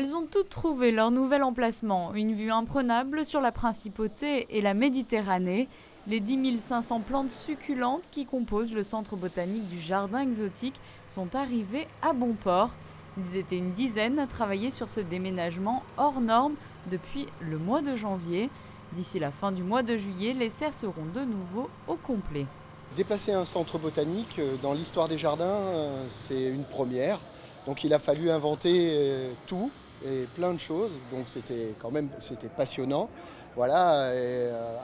Elles ont toutes trouvé leur nouvel emplacement, une vue imprenable sur la Principauté et la Méditerranée. Les 10 500 plantes succulentes qui composent le centre botanique du jardin exotique sont arrivées à bon port. Ils étaient une dizaine à travailler sur ce déménagement hors norme depuis le mois de janvier. D'ici la fin du mois de juillet, les serres seront de nouveau au complet. Déplacer un centre botanique dans l'histoire des jardins, c'est une première. Donc il a fallu inventer tout et plein de choses. Donc c'était passionnant. Voilà,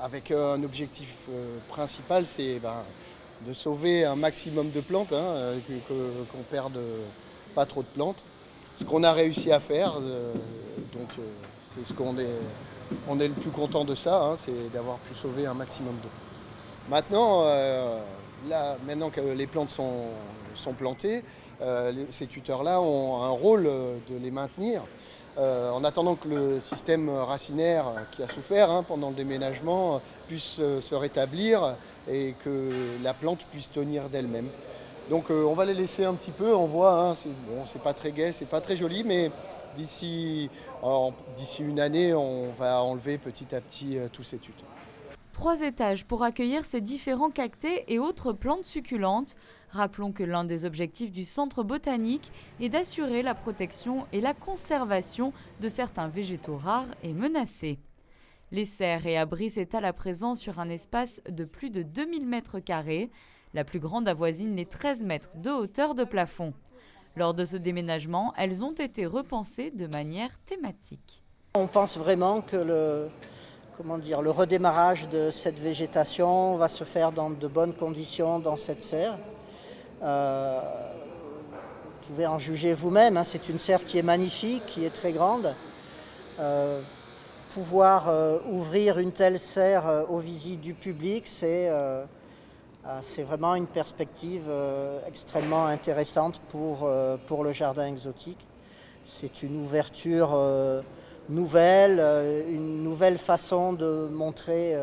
avec un objectif principal, c'est de sauver un maximum de plantes, qu'on perde pas trop de plantes. Ce qu'on a réussi à faire, c'est ce on est le plus content de ça, c'est d'avoir pu sauver un maximum de plantes. Maintenant que les plantes sont plantées, ces tuteurs-là ont un rôle de les maintenir. En attendant que le système racinaire qui a souffert pendant le déménagement puisse se rétablir et que la plante puisse tenir d'elle-même. Donc on va les laisser un petit peu, on voit, c'est pas très gai, c'est pas très joli, mais d'ici une année, on va enlever petit à petit tous ces tuteurs. 3 étages pour accueillir ces différents cactés et autres plantes succulentes. Rappelons que l'un des objectifs du centre botanique est d'assurer la protection et la conservation de certains végétaux rares et menacés. Les serres et abris s'étalent à présent sur un espace de plus de 2000 m². La plus grande avoisine les 13 mètres de hauteur de plafond. Lors de ce déménagement, elles ont été repensées de manière thématique. On pense vraiment que le redémarrage de cette végétation va se faire dans de bonnes conditions dans cette serre. Vous pouvez en juger vous-même, c'est une serre qui est magnifique, qui est très grande. Pouvoir ouvrir une telle serre aux visites du public, c'est vraiment une perspective extrêmement intéressante pour le jardin exotique. C'est une ouverture nouvelle, une nouvelle façon de montrer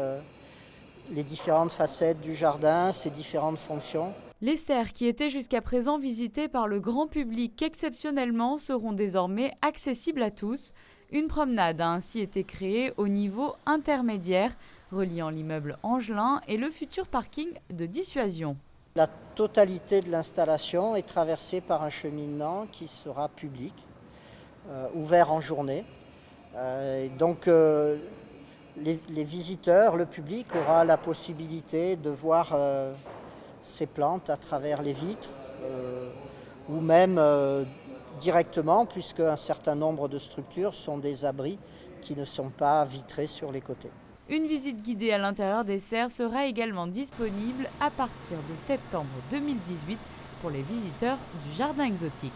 les différentes facettes du jardin, ses différentes fonctions. Les serres qui étaient jusqu'à présent visitées par le grand public exceptionnellement seront désormais accessibles à tous. Une promenade a ainsi été créée au niveau intermédiaire, reliant l'immeuble Angelin et le futur parking de dissuasion. La totalité de l'installation est traversée par un cheminement qui sera public, ouvert en journée. Donc les visiteurs, le public aura la possibilité de voir ces plantes à travers les vitres ou même directement, puisque un certain nombre de structures sont des abris qui ne sont pas vitrés sur les côtés. Une visite guidée à l'intérieur des serres sera également disponible à partir de septembre 2018 pour les visiteurs du jardin exotique.